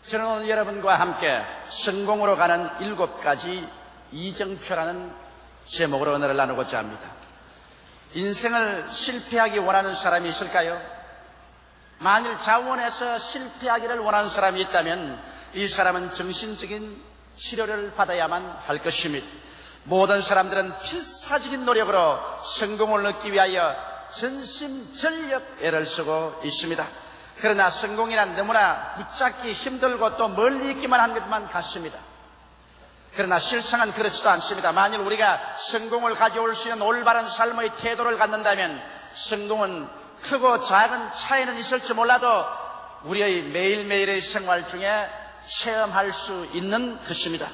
저는 오늘 여러분과 함께 성공으로 가는 7가지 이정표라는 제목으로 언어를 나누고자 합니다. 인생을 실패하기 원하는 사람이 있을까요? 만일 자원에서 실패하기를 원하는 사람이 있다면 이 사람은 정신적인 치료를 받아야만 할 것입니다. 모든 사람들은 필사적인 노력으로 성공을 얻기 위하여 전심전력 애를 쓰고 있습니다. 그러나 성공이란 너무나 붙잡기 힘들고 또 멀리 있기만 한 것만 같습니다. 그러나 실상은 그렇지도 않습니다. 만일 우리가 성공을 가져올 수 있는 올바른 삶의 태도를 갖는다면 성공은 크고 작은 차이는 있을지 몰라도 우리의 매일매일의 생활 중에 체험할 수 있는 것입니다.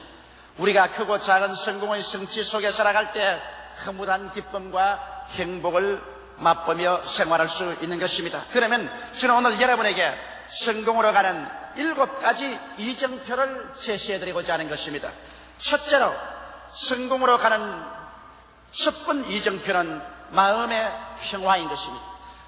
우리가 크고 작은 성공의 성취 속에 살아갈 때 흐뭇한 기쁨과 행복을 맛보며 생활할 수 있는 것입니다. 그러면 저는 오늘 여러분에게 성공으로 가는 7가지 이정표를 제시해드리고자 하는 것입니다. 첫째로 성공으로 가는 첫 번째 이정표는 마음의 평화인 것입니다.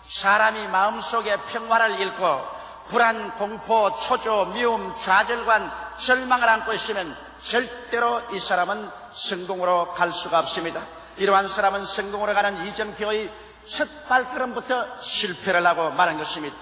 사람이 마음속에 평화를 잃고 불안, 공포, 초조, 미움, 좌절감, 절망을 안고 있으면 절대로 이 사람은 성공으로 갈 수가 없습니다. 이러한 사람은 성공으로 가는 이정표의 첫 발걸음부터 실패를 하고 말한 것입니다.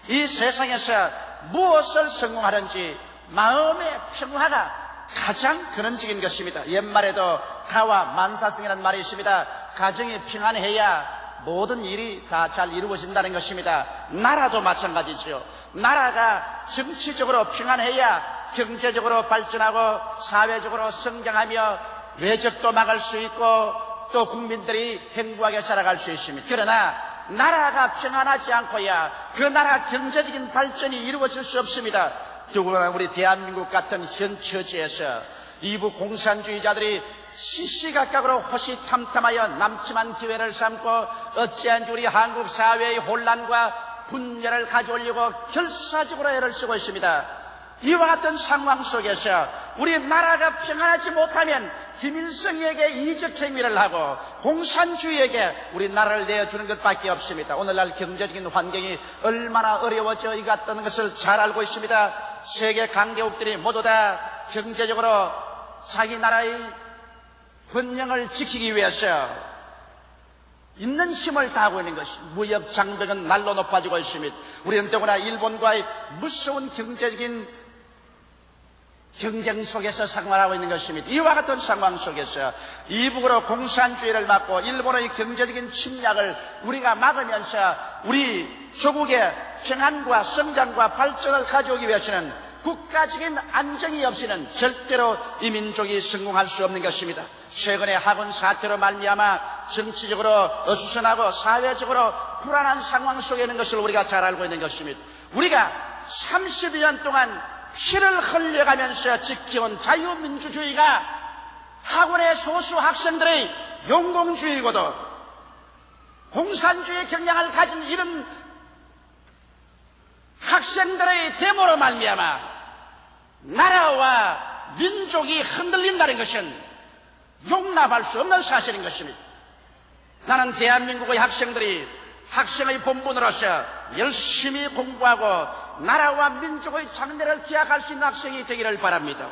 이 세상에서 무엇을 성공하든지 마음의 평화가 가장 근원적인 것입니다. 옛말에도 가와 만사성이라는 말이 있습니다. 가정이 평안해야 모든 일이 다 잘 이루어진다는 것입니다. 나라도 마찬가지죠. 나라가 정치적으로 평안해야 경제적으로 발전하고 사회적으로 성장하며 외적도 막을 수 있고 또 국민들이 행복하게 살아갈 수 있습니다. 그러나 나라가 평안하지 않고야 그 나라 경제적인 발전이 이루어질 수 없습니다. 더구나 우리 대한민국 같은 현 처지에서 일부 공산주의자들이 시시각각으로 호시탐탐하여 남침한 기회를 삼고 어찌한지 우리 한국 사회의 혼란과 분열을 가져오려고 결사적으로 애를 쓰고 있습니다. 이와 같은 상황 속에서 우리 나라가 평안하지 못하면 김일성에게 이적 행위를 하고 공산주의에게 우리 나라를 내어주는 것밖에 없습니다. 오늘날 경제적인 환경이 얼마나 어려워져 있다는 것을 잘 알고 있습니다. 세계 강대국들이 모두 다 경제적으로 자기 나라의 번영을 지키기 위해서 있는 힘을 다하고 있는 것이 무역 장벽은 날로 높아지고 있습니다. 우리는 더구나 일본과의 무서운 경제적인 경쟁 속에서 생활하고 있는 것입니다. 이와 같은 상황 속에서 이북으로 공산주의를 막고 일본의 경제적인 침략을 우리가 막으면서 우리 조국의 평안과 성장과 발전을 가져오기 위해서는 국가적인 안정이 없이는 절대로 이 민족이 성공할 수 없는 것입니다. 최근에 학원 사태로 말미암아 정치적으로 어수선하고 사회적으로 불안한 상황 속에 있는 것을 우리가 잘 알고 있는 것입니다. 우리가 30년 동안 피를 흘려가면서 지켜온 자유민주주의가 학원의 소수 학생들의 용공주의고도 공산주의 경향을 가진 이런 학생들의 데모로 말미암아 나라와 민족이 흔들린다는 것은 용납할 수 없는 사실인 것입니다. 나는 대한민국의 학생들이 학생의 본분으로서 열심히 공부하고 나라와 민족의 장래를 기약할 수 있는 학생이 되기를 바랍니다.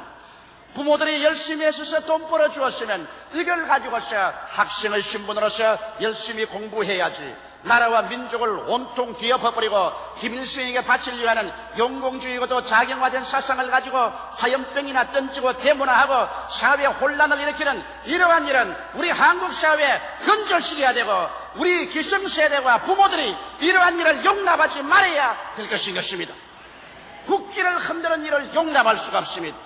부모들이 열심히 애써서 돈 벌어주었으면 이걸 가지고서 학생의 신분으로서 열심히 공부해야지 나라와 민족을 온통 뒤엎어버리고 김일성에게 바치려고 하는 용공주의고도 작용화된 사상을 가지고 화염병이나 던지고 데모나 하고 사회 혼란을 일으키는 이러한 일은 우리 한국 사회에 근절시켜야 되고 우리 기성세대와 부모들이 이러한 일을 용납하지 말아야 될 것입니다. 국기를 흔드는 일을 용납할 수가 없습니다.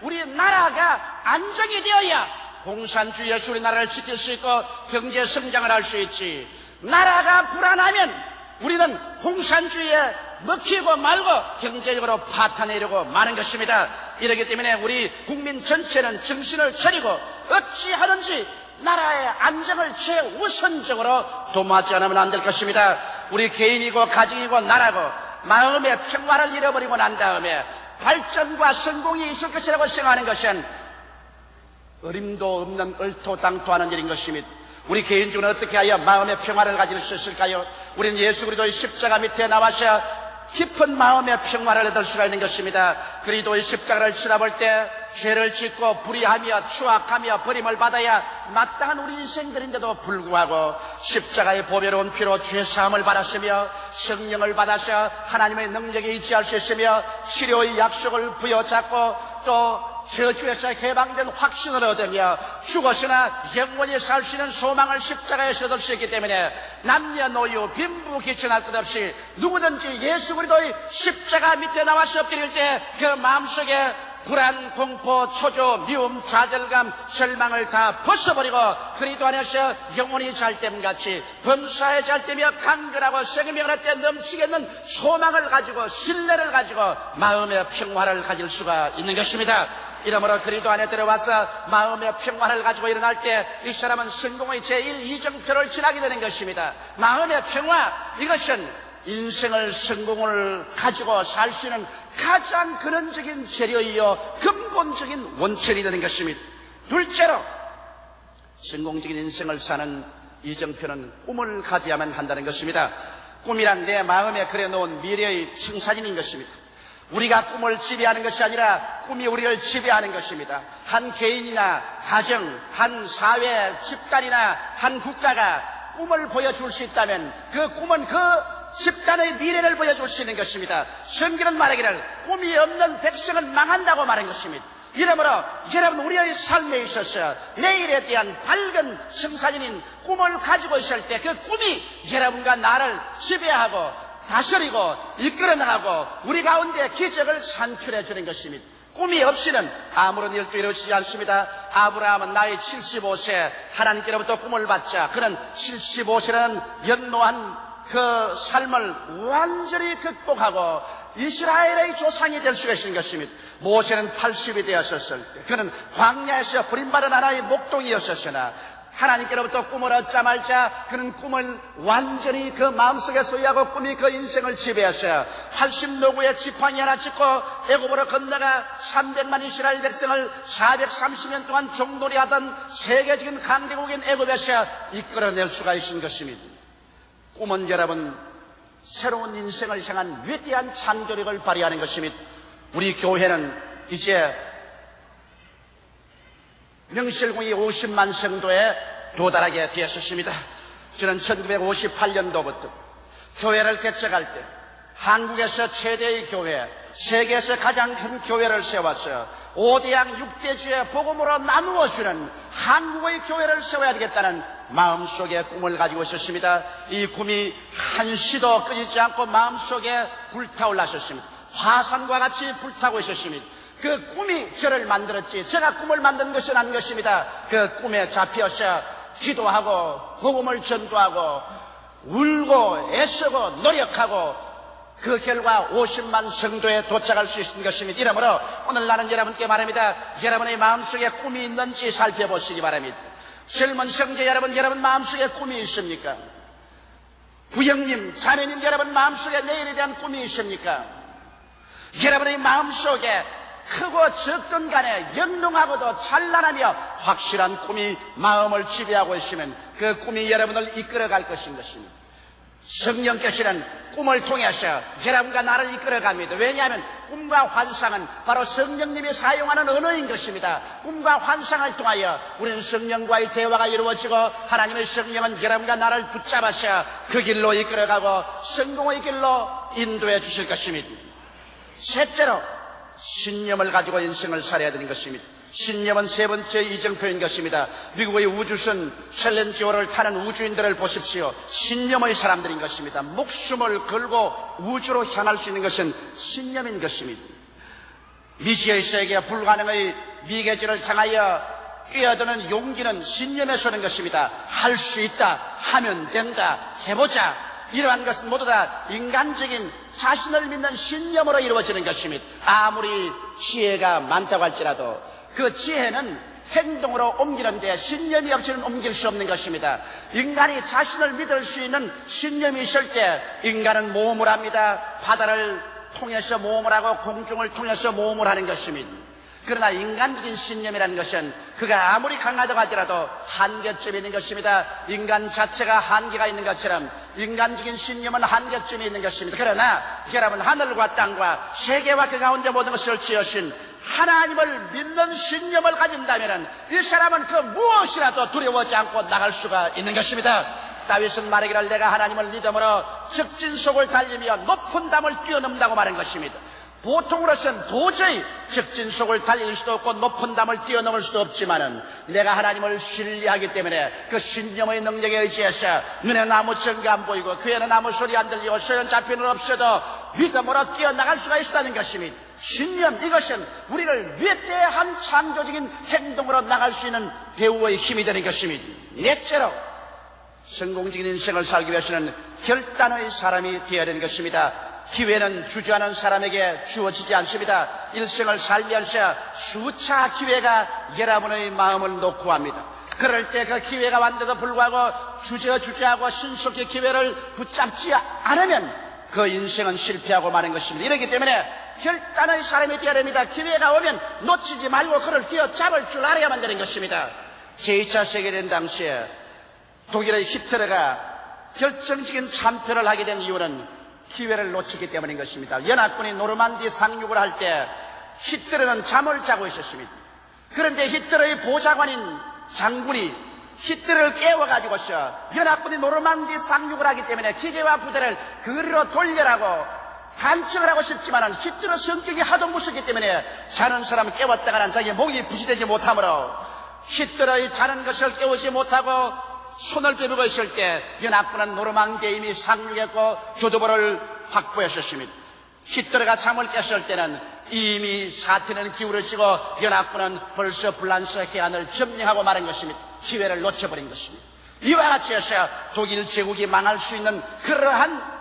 우리 나라가 안정이 되어야 공산주의에서 우리나라를 지킬 수 있고 경제 성장을 할 수 있지. 나라가 불안하면 우리는 공산주의에 먹히고 말고 경제적으로 파탄내려고 마는 것입니다. 이렇기 때문에 우리 국민 전체는 정신을 차리고 어찌하든지 나라의 안정을 최우선적으로 도모하지 않으면 안 될 것입니다. 우리 개인이고 가정이고 나라고 마음의 평화를 잃어버리고 난 다음에 발전과 성공이 있을 것이라고 생각하는 것은 어림도 없는 얼토당토하는 일인 것입니다. 우리 개인적으로 어떻게 하여 마음의 평화를 가질 수 있을까요? 우리는 예수 그리스도의 십자가 밑에 나와서 깊은 마음의 평화를 얻을 수가 있는 것입니다. 그리스도의 십자가를 지나볼 때 죄를 짓고 불의하며 추악하며 버림을 받아야 마땅한 우리 인생들인데도 불구하고 십자가의 보배로운 피로 죄사함을 받았으며 성령을 받아서 하나님의 능력에 의지할 수 있으며 치료의 약속을 부여잡고 또 저주에서 해방된 확신을 얻으며 죽었으나 영원히 살 수 있는 소망을 십자가에서 얻을 수 있기 때문에 남녀노유 빈부 귀천할 것 없이 누구든지 예수 그리스도의 십자가 밑에 나와서 엎드릴 때 그 마음속에 불안, 공포, 초조, 미움, 좌절감, 절망을 다 벗어버리고 그리스도 안에서 영원히 잘됨같이 범사에 잘되며 강건하고 생명을 때 넘치겠는 소망을 가지고 신뢰를 가지고 마음의 평화를 가질 수가 있는 것입니다. 이러므로 그리스도 안에 들어와서 마음의 평화를 가지고 일어날 때 이 사람은 성공의 제1이정표를 지나게 되는 것입니다. 마음의 평화, 이것은 인생을 성공을 가지고 살 수 있는 가장 근원적인 재료이요 근본적인 원천이 되는 것입니다. 둘째로 성공적인 인생을 사는 이정표는 꿈을 가져야만 한다는 것입니다. 꿈이란 내 마음에 그려놓은 미래의 청사진인 것입니다. 우리가 꿈을 지배하는 것이 아니라 꿈이 우리를 지배하는 것입니다. 한 개인이나 가정, 한 사회, 집단이나 한 국가가 꿈을 보여줄 수 있다면 그 꿈은 그 집단의 미래를 보여줄 수 있는 것입니다. 성경은 말하기를 꿈이 없는 백성은 망한다고 말한 것입니다. 이러므로 여러분 우리의 삶에 있어서 내일에 대한 밝은 청사진인 꿈을 가지고 있을 때 그 꿈이 여러분과 나를 지배하고 다스리고 이끌어 나가고 우리 가운데 기적을 산출해 주는 것입니다. 꿈이 없이는 아무런 일도 이루어지지 않습니다. 아브라함은 나이 75세 하나님께로부터 꿈을 받자 그는 75세라는 연노한 그 삶을 완전히 극복하고 이스라엘의 조상이 될 수가 있는 것입니다. 모세는 80이 되었었을 때 그는 광야에서 버림받은 하나의 목동이었었으나 하나님께로부터 꿈을 얻자마자 그는 꿈을 완전히 그 마음속에 소유하고 꿈이 그 인생을 지배했어요. 80노구의 지팡이 하나 짚고 애굽으로 건너가 300만 이스라엘 백성을 430년 동안 종놀이하던 세계적인 강대국인 애굽에서 이끌어낼 수가 있는 것입니다. 꿈은 여러분 새로운 인생을 향한 위대한 창조력을 발휘하는 것입니다. 우리 교회는 이제 명실공히 50만 성도에 도달하게 되었습니다. 저는 1958년도부터 교회를 개척할 때 한국에서 최대의 교회, 세계에서 가장 큰 교회를 세워서 5대양 6대주의 복음으로 나누어주는 한국의 교회를 세워야 되겠다는 마음속에 꿈을 가지고 있었습니다. 이 꿈이 한시도 끄지지 않고 마음속에 불타올랐었습니다. 화산과 같이 불타고 있었습니다. 그 꿈이 저를 만들었지 제가 꿈을 만든 것은 아닌 것입니다. 그 꿈에 잡혀서 기도하고 복음을 전도하고 울고 애쓰고 노력하고 그 결과 50만 성도에 도착할 수 있는 것입니다. 이러므로 오늘 나는 여러분께 말합니다. 여러분의 마음속에 꿈이 있는지 살펴보시기 바랍니다. 젊은 형제 여러분, 여러분 마음속에 꿈이 있습니까? 부형님, 자매님 여러분 마음속에 내일에 대한 꿈이 있습니까? 여러분의 마음속에 크고 적든 간에 영롱하고도 찬란하며 확실한 꿈이 마음을 지배하고 있으면 그 꿈이 여러분을 이끌어갈 것인 것입니다. 성령께서는 꿈을 통해서 여러분과 나를 이끌어갑니다. 왜냐하면 꿈과 환상은 바로 성령님이 사용하는 언어인 것입니다. 꿈과 환상을 통하여 우리는 성령과의 대화가 이루어지고 하나님의 성령은 여러분과 나를 붙잡아서 그 길로 이끌어가고 성공의 길로 인도해 주실 것입니다. 셋째로 신념을 가지고 인생을 살아야 되는 것입니다. 신념은 세 번째 이정표인 것입니다. 미국의 우주선 챌린저를 타는 우주인들을 보십시오. 신념의 사람들인 것입니다. 목숨을 걸고 우주로 향할 수 있는 것은 신념인 것입니다. 미지의 세계 불가능의 미계지를 향하여 뛰어드는 용기는 신념에서 오는 것입니다. 할 수 있다, 하면 된다, 해보자, 이러한 것은 모두 다 인간적인 자신을 믿는 신념으로 이루어지는 것입니다. 아무리 지혜가 많다고 할지라도 그 지혜는 행동으로 옮기는데 신념이 없이는 옮길 수 없는 것입니다. 인간이 자신을 믿을 수 있는 신념이 있을 때 인간은 모험을 합니다. 바다를 통해서 모험을 하고 공중을 통해서 모험을 하는 것입니다. 그러나 인간적인 신념이라는 것은 그가 아무리 강하다고 하더라도 한계점이 있는 것입니다. 인간 자체가 한계가 있는 것처럼 인간적인 신념은 한계점이 있는 것입니다. 그러나 여러분, 하늘과 땅과 세계와 그 가운데 모든 것을 지으신 하나님을 믿는 신념을 가진다면 이 사람은 그 무엇이라도 두려워하지 않고 나갈 수가 있는 것입니다. 다윗은 말하기를 내가 하나님을 믿음으로 적진속을 달리며 높은 담을 뛰어넘는다고 말한 것입니다. 보통으로서는 도저히 적진속을 달릴 수도 없고 높은 담을 뛰어넘을 수도 없지만은 내가 하나님을 신뢰하기 때문에 그 신념의 능력에 의지해서 눈에는 아무 증거 안 보이고 귀에는 아무 소리 안 들리고 소연 잡히는 없어도 믿음으로 뛰어나갈 수가 있다는 것입니다. 신념, 이것은 우리를 위대한 창조적인 행동으로 나갈 수 있는 배우의 힘이 되는 것입니다. 넷째로 성공적인 인생을 살기 위해서는 결단의 사람이 되어야 되는 것입니다. 기회는 주저하는 사람에게 주어지지 않습니다. 일생을 살면서 수차 기회가 여러분의 마음을 놓고 합니다. 그럴 때 그 기회가 왔는데도 불구하고 주저하고 신속히 기회를 붙잡지 않으면 그 인생은 실패하고 마는 것입니다. 이렇기 때문에 결단의 사람이 되어야 됩니다. 기회가 오면 놓치지 말고 그를 쥐어잡을 줄 알아야만 되는 것입니다. 제2차 세계대전 당시에 독일의 히틀러가 결정적인 참패를 하게 된 이유는 기회를 놓치기 때문인 것입니다. 연합군이 노르만디 상륙을 할 때 히틀러는 잠을 자고 있었습니다. 그런데 히틀러의 보좌관인 장군이 히틀러를 깨워가지고서 연합군이 노르만디 상륙을 하기 때문에 기계와 부대를 그리로 돌려라고 간청을 하고 싶지만 히틀러 성격이 하도 무섭기 때문에 자는 사람 깨웠다가는 자기 목이 부시되지 못하므로 히틀러의 자는 것을 깨우지 못하고 손을 빼보고 있을 때 연합군은 노르망디에 이미 상륙했고 교두보를 확보했었습니다. 히틀러가 잠을 깼을 때는 이미 사태는 기울어지고 연합군은 벌써 불란서 해안을 점령하고 마는 것입니다. 기회를 놓쳐버린 것입니다. 이와 같이 해서 독일 제국이 망할 수 있는 그러한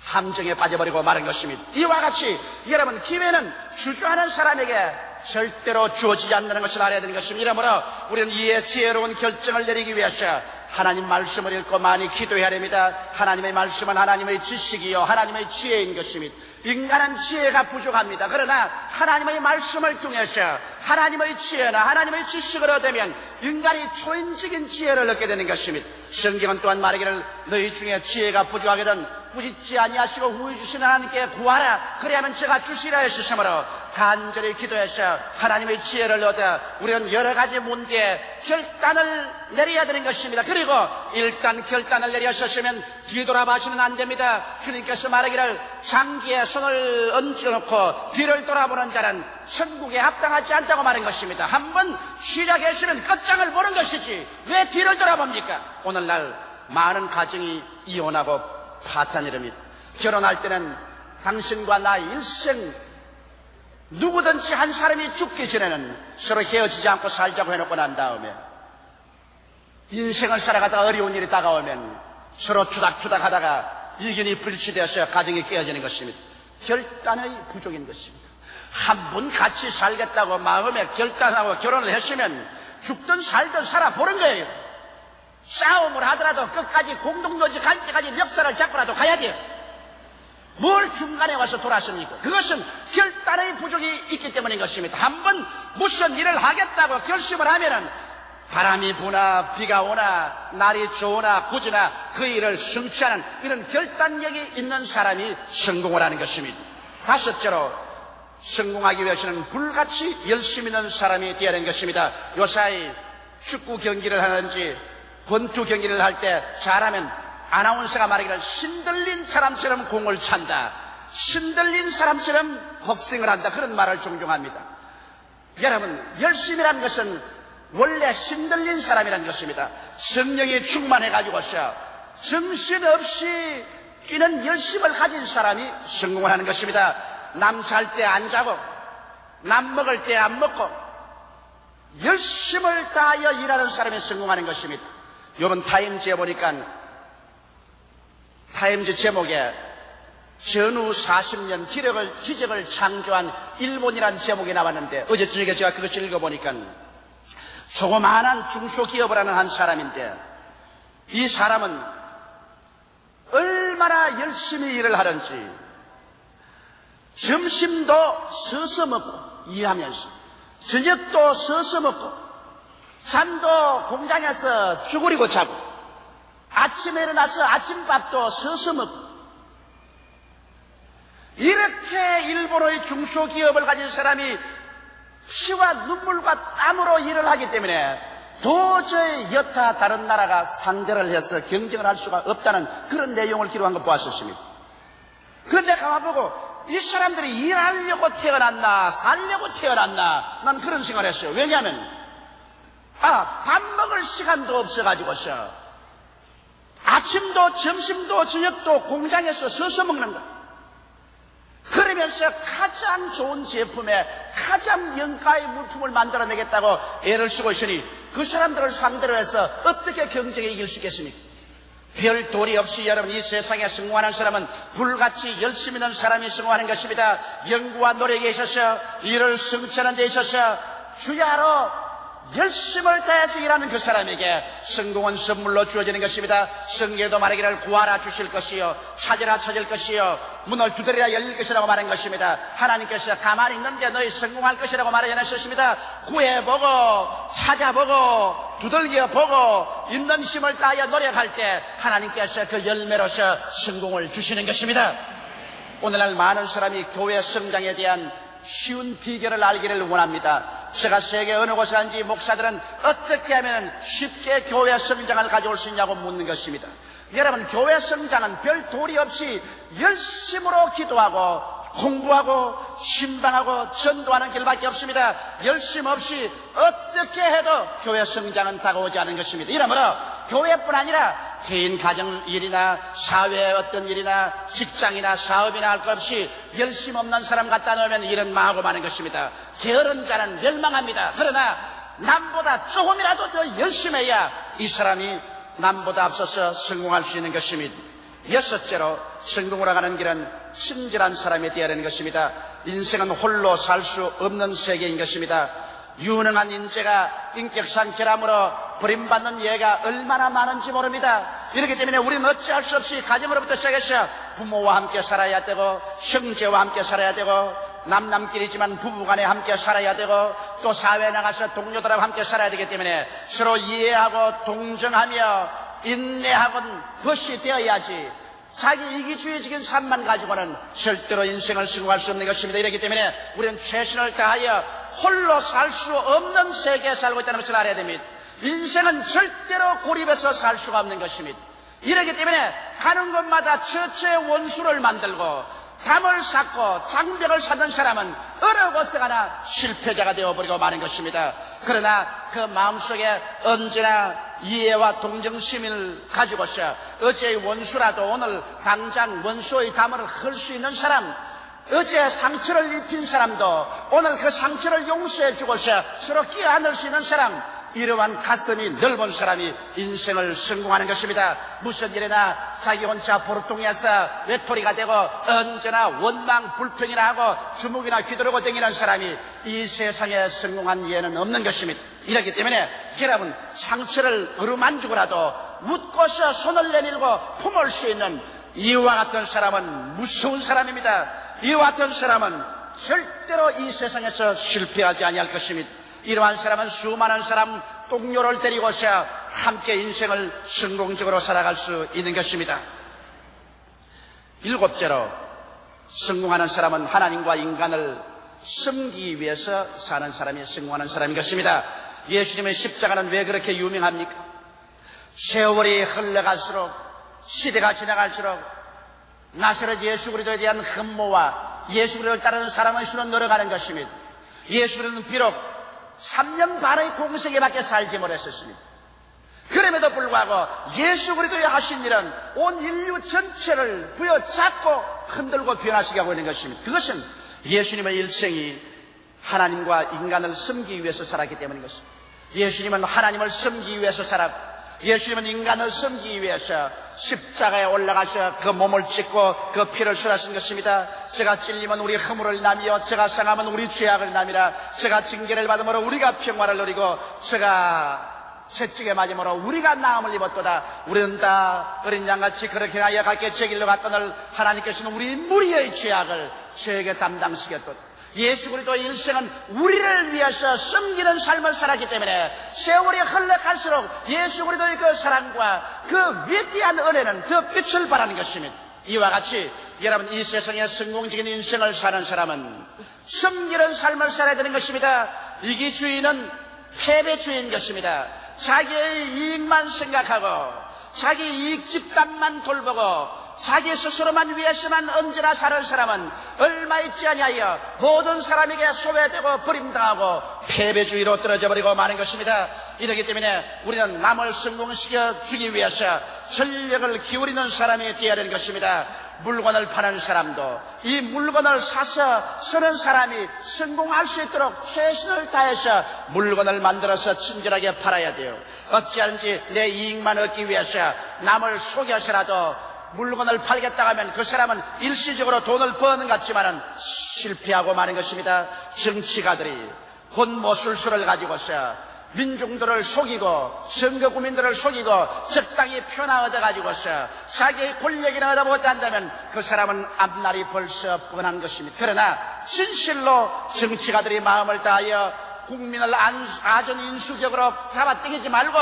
함정에 빠져버리고 마는 것입니다. 이와 같이 여러분, 기회는 주저하는 사람에게 절대로 주어지지 않는 것을 알아야 되는 것입니다. 이러므로 우리는 이에 지혜로운 결정을 내리기 위해서 하나님 말씀을 읽고 많이 기도해야 됩니다. 하나님의 말씀은 하나님의 지식이요 하나님의 지혜인 것입니다. 인간은 지혜가 부족합니다. 그러나 하나님의 말씀을 통해서 하나님의 지혜나 하나님의 지식을 얻으면 인간이 초인적인 지혜를 얻게 되는 것입니다. 성경은 또한 말하기를 너희 중에 지혜가 부족하거든 꾸짖지 아니하시고 후히 주시는 하나님께 구하라 그리하면 제가 주시라 했으므로 간절히 기도해서 하나님의 지혜를 얻어 우리는 여러 가지 문제에 결단을 내려야 되는 것입니다. 그리고 일단 결단을 내렸었으면 뒤돌아봐서는 안 됩니다. 주님께서 말하기를 장기에 손을 얹어놓고 뒤를 돌아보는 자는 천국에 합당하지 않다고 말한 것입니다. 한번 시작했으면 끝장을 보는 것이지 왜 뒤를 돌아봅니까? 오늘날 많은 가정이 이혼하고 파탄이 됩니다. 결혼할 때는 당신과 나 일생 누구든지 한 사람이 죽기 전에는 서로 헤어지지 않고 살자고 해놓고 난 다음에 인생을 살아가다가 어려운 일이 다가오면 서로 투닥투닥 하다가 이견이 불치되어서 가정이 깨어지는 것입니다. 결단의 부족인 것입니다. 한 번 같이 살겠다고 마음에 결단하고 결혼을 했으면 죽든 살든 살아보는 거예요. 싸움을 하더라도 끝까지 공동묘지 갈 때까지 멱살을 잡고라도 가야지. 뭘 중간에 와서 돌았습니까? 그것은 결단의 부족이 있기 때문인 것입니다. 한번 무슨 일을 하겠다고 결심을 하면은 바람이 부나 비가 오나 날이 좋으나 굳으나 그 일을 성취하는 이런 결단력이 있는 사람이 성공을 하는 것입니다. 다섯째로 성공하기 위해서는 불같이 열심히 있는 사람이 되어야 하는 것입니다. 요사이 축구 경기를 하는지 권투 경기를 할 때 잘하면 아나운서가 말하기를 신들린 사람처럼 공을 찬다, 신들린 사람처럼 복싱을 한다, 그런 말을 종종 합니다. 여러분, 열심이라는 것은 원래 신들린 사람이라는 것입니다. 성령이 충만해가지고서 정신없이 뛰는 열심을 가진 사람이 성공을 하는 것입니다. 남 잘 때 안 자고 남 먹을 때 안 먹고 열심을 다하여 일하는 사람이 성공하는 것입니다. 이번 타임즈에 보니까 타임즈 제목에 전후 40년 기적을 창조한 일본이라는 제목이 나왔는데 어제 저녁에 제가 그것을 읽어보니까 조그마한 중소기업을 하는 한 사람인데 이 사람은 얼마나 열심히 일을 하는지 점심도 서서 먹고 일하면서, 저녁도 서서 먹고, 잠도 공장에서 쭈그리고 자고, 아침에 일어나서 아침밥도 서서 먹고, 이렇게 일본의 중소기업을 가진 사람이 피와 눈물과 땀으로 일을 하기 때문에 도저히 여타 다른 나라가 상대를 해서 경쟁을 할 수가 없다는 그런 내용을 기록한 거 보았었습니다. 그런데 가만보고 이 사람들이 일하려고 태어났나 살려고 태어났나, 난 그런 생각을 했어요. 왜냐하면 밥 먹을 시간도 없어가지고서 아침도 점심도 저녁도 공장에서 서서 먹는 거. 그러면서 가장 좋은 제품에 가장 영가의 물품을 만들어내겠다고 애를 쓰고 있으니 그 사람들을 상대로 해서 어떻게 경쟁에 이길 수 있겠습니까? 별 도리 없이 여러분 이 세상에 성공하는 사람은 불같이 열심히 있는 사람이 성공하는 것입니다. 연구와 노력에 있어서, 일을 성취하는 데 있어서 주야로 열심을 다해서 일하는 그 사람에게 성공은 선물로 주어지는 것입니다. 성경에도 말하기를 구하라 주실 것이요, 찾으라 찾을 것이요, 문을 두드리라 열릴 것이라고 말한 것입니다. 하나님께서 가만히 있는데 너희 성공할 것이라고 말하지 않으셨습니다. 구해보고 찾아보고 두들겨보고 있는 힘을 다하여 노력할 때 하나님께서 그 열매로서 성공을 주시는 것입니다. 오늘날 많은 사람이 교회 성장에 대한 쉬운 비결을 알기를 원합니다. 제가 세계 어느 곳에 간지 목사들은 어떻게 하면 쉽게 교회 성장을 가져올 수 있냐고 묻는 것입니다. 여러분, 교회 성장은 별 도리 없이 열심으로 기도하고 공부하고 신방하고 전도하는 길밖에 없습니다. 열심 없이 어떻게 해도 교회 성장은 다가오지 않은 것입니다. 이러므로 교회뿐 아니라 개인 가정 일이나 사회의 어떤 일이나 직장이나 사업이나 할 것 없이 열심 없는 사람 갖다 놓으면 일은 망하고 마는 것입니다. 게으른 자는 멸망합니다. 그러나 남보다 조금이라도 더 열심히 해야 이 사람이 남보다 앞서서 성공할 수 있는 것입니다. 여섯째로 성공으로 가는 길은 친절한 사람이 되어야 하는 것입니다. 인생은 홀로 살 수 없는 세계인 것입니다. 유능한 인재가 인격상 결함으로 버림받는 예가 얼마나 많은지 모릅니다. 이렇기 때문에 우리는 어찌할 수 없이 가정으로부터 시작해서 부모와 함께 살아야 되고, 형제와 함께 살아야 되고, 남남끼리지만 부부간에 함께 살아야 되고, 또 사회에 나가서 동료들하고 함께 살아야 되기 때문에 서로 이해하고 동정하며 인내하고는 벗이 되어야지, 자기 이기주의적인 삶만 가지고는 절대로 인생을 성공할 수 없는 것입니다. 이렇기 때문에 우리는 최선을 다하여 홀로 살 수 없는 세계에 살고 있다는 것을 알아야 됩니다. 인생은 절대로 고립해서 살 수가 없는 것입니다. 이렇기 때문에 가는 곳마다 처처의 원수를 만들고 담을 쌓고 장벽을 쌓는 사람은 어느 곳에 가나 실패자가 되어버리고 마는 것입니다. 그러나 그 마음속에 언제나 이해와 동정심을 가지고서 어제의 원수라도 오늘 당장 원수의 담을 헐 수 있는 사람, 어제 상처를 입힌 사람도 오늘 그 상처를 용서해 주고서 서로 끼어안을 수 있는 사람, 이러한 가슴이 넓은 사람이 인생을 성공하는 것입니다. 무슨 일이나 자기 혼자 보르통에서 외톨이가 되고 언제나 원망 불평이나 하고 주먹이나 휘두르고 다니는 사람이 이 세상에 성공한 예는 없는 것입니다. 이렇기 때문에 여러분, 상처를 어루만지고라도 웃고서 손을 내밀고 품을 수 있는 이와 같은 사람은 무서운 사람입니다. 이와 같은 사람은 절대로 이 세상에서 실패하지 아니할 것입니다. 이러한 사람은 수많은 사람 동료를 데리고서 함께 인생을 성공적으로 살아갈 수 있는 것입니다. 일곱째로 성공하는 사람은 하나님과 인간을 섬기기 위해서 사는 사람이 성공하는 사람인 것입니다. 예수님의 십자가는 왜 그렇게 유명합니까? 세월이 흘러갈수록, 시대가 지나갈수록 나사렛 예수 그리스도에 대한 흠모와 예수 그리스도를 따르는 사람의 수는 늘어가는 것입니다. 예수 그리스도는 비록 3년 반의 공생애밖에 살지 못했었습니다. 그럼에도 불구하고 예수 그리스도의 하신 일은 온 인류 전체를 부여잡고 흔들고 변화시키고 하고 있는 것입니다. 그것은 예수님의 일생이 하나님과 인간을 섬기기 위해서 살았기 때문인 것입니다. 예수님은 하나님을 섬기기 위해서 살았고, 예수님은 인간을 섬기기 위해서 십자가에 올라가서 그 몸을 찢고 그 피를 쏟아신 것입니다. 제가 찔리면 우리 허물을 남이요, 제가 상하면 우리 죄악을 남이라. 제가 징계를 받음으로 우리가 평화를 누리고, 제가 채찍에 맞음으로 우리가 나음을 입었도다. 우리는 다 어린 양같이 그렇게 하여 각기 제 길로 갔거늘 하나님께서는 우리 무리의 죄악을 저에게 담당시켰도다. 예수 그리스도의 일생은 우리를 위해서 섬기는 삶을 살았기 때문에 세월이 흘러갈수록 예수 그리스도의 그 사랑과 그 위대한 은혜는 더 빛을 발하는 것입니다. 이와 같이 여러분, 이 세상에 성공적인 인생을 사는 사람은 섬기는 삶을 살아야 되는 것입니다. 이기주의는 패배주의인 것입니다. 자기의 이익만 생각하고 자기 이익 집단만 돌보고 자기 스스로만 위해서만 언제나 사는 사람은 얼마 있지 아니하여 모든 사람에게 소외되고 버림당하고 패배주의로 떨어져 버리고 마는 것입니다. 이렇기 때문에 우리는 남을 성공시켜 주기 위해서 전력을 기울이는 사람이 되어야 되는 것입니다. 물건을 파는 사람도 이 물건을 사서 쓰는 사람이 성공할 수 있도록 최선을 다해서 물건을 만들어서 친절하게 팔아야 돼요. 어찌하든지 내 이익만 얻기 위해서 남을 속여서라도 물건을 팔겠다고 하면 그 사람은 일시적으로 돈을 버는 것 같지만은 실패하고 마는 것입니다. 정치가들이 혼모술수를 가지고서 민중들을 속이고 선거 국민들을 속이고 적당히 표나 얻어가지고서 자기의 권력이나 얻어못한다면 그 사람은 앞날이 벌써 뻔한 것입니다. 그러나 진실로 정치가들이 마음을 다하여 국민을 아전인수격으로 잡아당기지 말고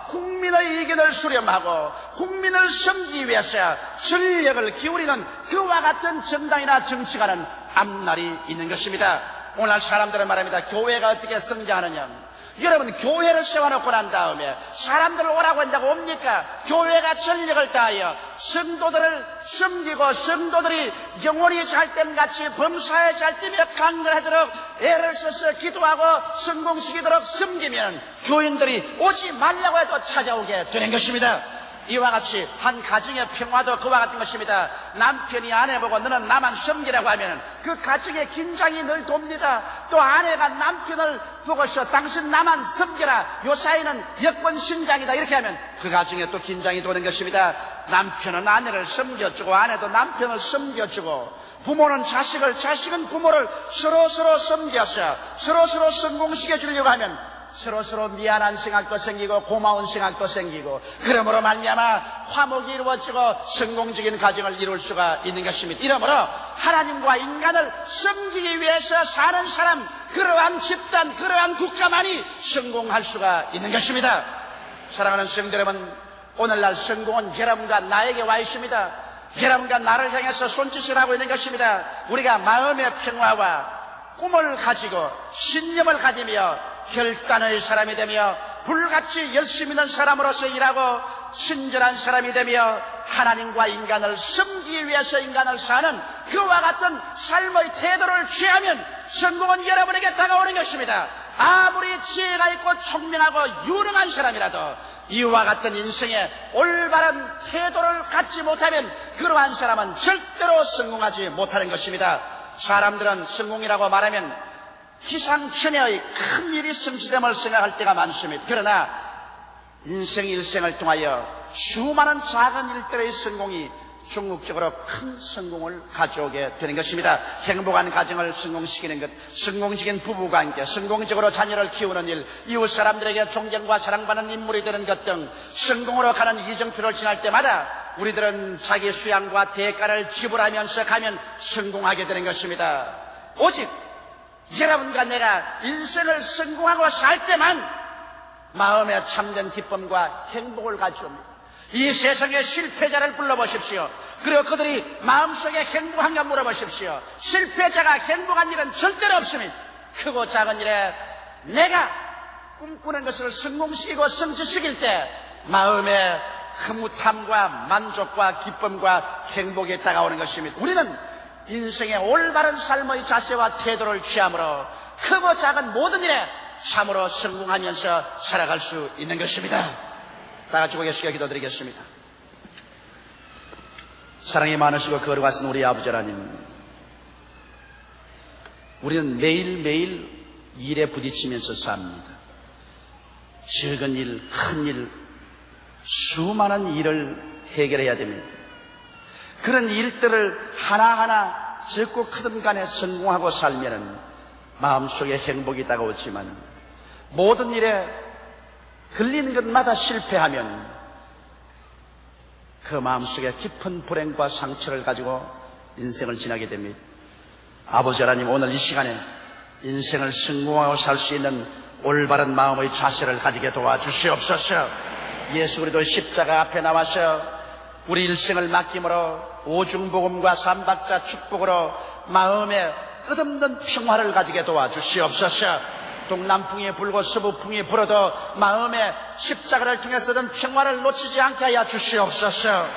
국민의 의견을 수렴하고 국민을 섬기기 위해서 전력을 기울이는 그와 같은 정당이나 정치가는 앞날이 있는 것입니다. 오늘 사람들은 말합니다. 교회가 어떻게 성장하느냐. 여러분, 교회를 세워놓고 난 다음에 사람들을 오라고 한다고 옵니까? 교회가 전력을 다하여 성도들을 섬기고 성도들이 영혼이 잘됨같이 범사에 잘되며 강건하도록 애를 써서 기도하고 성공시키도록 섬기면 교인들이 오지 말라고 해도 찾아오게 되는 것입니다. 이와 같이 한 가정의 평화도 그와 같은 것입니다. 남편이 아내 보고 너는 나만 섬기라고 하면 그 가정의 긴장이 늘 돕니다. 또 아내가 남편을 보고서 당신 나만 섬겨라, 요 사이는 여권신장이다, 이렇게 하면 그 가정에 또 긴장이 도는 것입니다. 남편은 아내를 섬겨주고 아내도 남편을 섬겨주고 부모는 자식을, 자식은 부모를 서로서로 섬겨서 서로서로 성공시켜주려고 하면 서로서로 미안한 생각도 생기고 고마운 생각도 생기고 그러므로 말미암아 화목이 이루어지고 성공적인 가정을 이룰 수가 있는 것입니다. 이러므로 하나님과 인간을 섬기기 위해서 사는 사람, 그러한 집단, 그러한 국가만이 성공할 수가 있는 것입니다. 사랑하는 성도 여러분, 오늘날 성공은 여러분과 나에게 와 있습니다. 여러분과 나를 향해서 손짓을 하고 있는 것입니다. 우리가 마음의 평화와 꿈을 가지고 신념을 가지며 결단의 사람이 되며 불같이 열심히 있는 사람으로서 일하고 친절한 사람이 되며 하나님과 인간을 섬기기 위해서 인간을 사는 그와 같은 삶의 태도를 취하면 성공은 여러분에게 다가오는 것입니다. 아무리 지혜가 있고 총명하고 유능한 사람이라도 이와 같은 인생의 올바른 태도를 갖지 못하면 그러한 사람은 절대로 성공하지 못하는 것입니다. 사람들은 성공이라고 말하면 기상천외의 큰 일이 성취됨을 생각할 때가 많습니다. 그러나 인생 일생을 통하여 수많은 작은 일들의 성공이 궁극적으로 큰 성공을 가져오게 되는 것입니다. 행복한 가정을 성공시키는 것, 성공적인 부부관계, 성공적으로 자녀를 키우는 일, 이웃 사람들에게 존경과 사랑받는 인물이 되는 것 등 성공으로 가는 이정표를 지날 때마다 우리들은 자기 수양과 대가를 지불하면서 가면 성공하게 되는 것입니다. 오직 여러분과 내가 인생을 성공하고 살 때만 마음에 참된 기쁨과 행복을 가져옵니다. 이 세상의 실패자를 불러보십시오. 그리고 그들이 마음속에 행복한가 물어보십시오. 실패자가 행복한 일은 절대로 없습니다. 크고 작은 일에 내가 꿈꾸는 것을 성공시키고 성취시킬 때 마음에 흐뭇함과 만족과 기쁨과 행복이 다가오는 것입니다. 우리는 인생의 올바른 삶의 자세와 태도를 취함으로 크고 작은 모든 일에 참으로 성공하면서 살아갈 수 있는 것입니다. 다 같이 고개 숙여 기도드리겠습니다. 사랑이 많으시고 거룩하신 우리 아버지 하나님, 우리는 매일매일 일에 부딪히면서 삽니다. 적은 일, 큰 일, 수많은 일을 해결해야 됩니다. 그런 일들을 하나하나 적고 크든 간에 성공하고 살면은 마음속에 행복이 다가오지만 모든 일에 걸리는 것마다 실패하면 그 마음속에 깊은 불행과 상처를 가지고 인생을 지나게 됩니다. 아버지 하나님, 오늘 이 시간에 인생을 성공하고 살 수 있는 올바른 마음의 자세를 가지게 도와주시옵소서. 예수 그리스도 십자가 앞에 나와서 우리 일생을 맡김으로 오중복음과 삼박자 축복으로 마음에 끝없는 평화를 가지게 도와주시옵소서. 동남풍이 불고 서부풍이 불어도 마음에 십자가를 통해서든 평화를 놓치지 않게 하여 주시옵소서.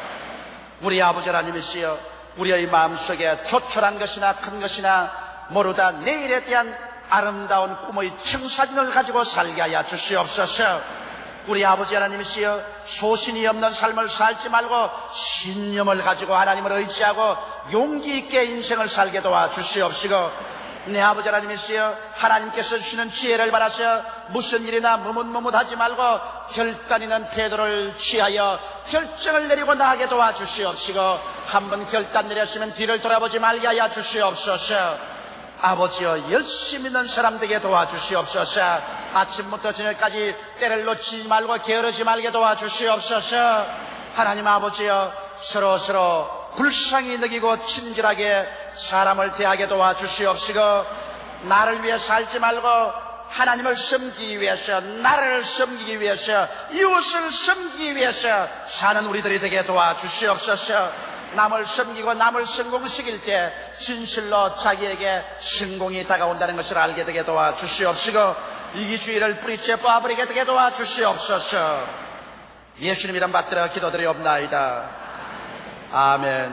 우리 아버지 하나님이시여, 우리의 마음속에 조촐한 것이나 큰 것이나 모르다 내일에 대한 아름다운 꿈의 청사진을 가지고 살게 하여 주시옵소서. 우리 아버지 하나님이시여, 소신이 없는 삶을 살지 말고 신념을 가지고 하나님을 의지하고 용기 있게 인생을 살게 도와주시옵시고, 내 아버지 하나님이시여, 하나님께서 주시는 지혜를 받아서 무슨 일이나 머뭇머뭇하지 말고 결단 있는 태도를 취하여 결정을 내리고 나가게 도와주시옵시고, 한번 결단 내렸으면 뒤를 돌아보지 말게 하여 주시옵소서. 아버지여, 열심히 있는 사람 되게 도와주시옵소서. 아침부터 저녁까지 때를 놓치지 말고 게으르지 말게 도와주시옵소서. 하나님 아버지여, 서로 불쌍히 느끼고 친절하게 사람을 대하게 도와주시옵시고, 나를 위해 살지 말고 하나님을 섬기기 위해서, 나라를 섬기기 위해서, 이웃을 섬기기 위해서 사는 우리들이 되게 도와주시옵소서. 남을 섬기고 남을 성공시킬 때 진실로 자기에게 성공이 다가온다는 것을 알게 되게 도와주시옵시고, 이기주의를 뿌리째 뽑아버리게 되게 도와주시옵소서. 예수님 이름 받들어 기도드리옵나이다. 아멘.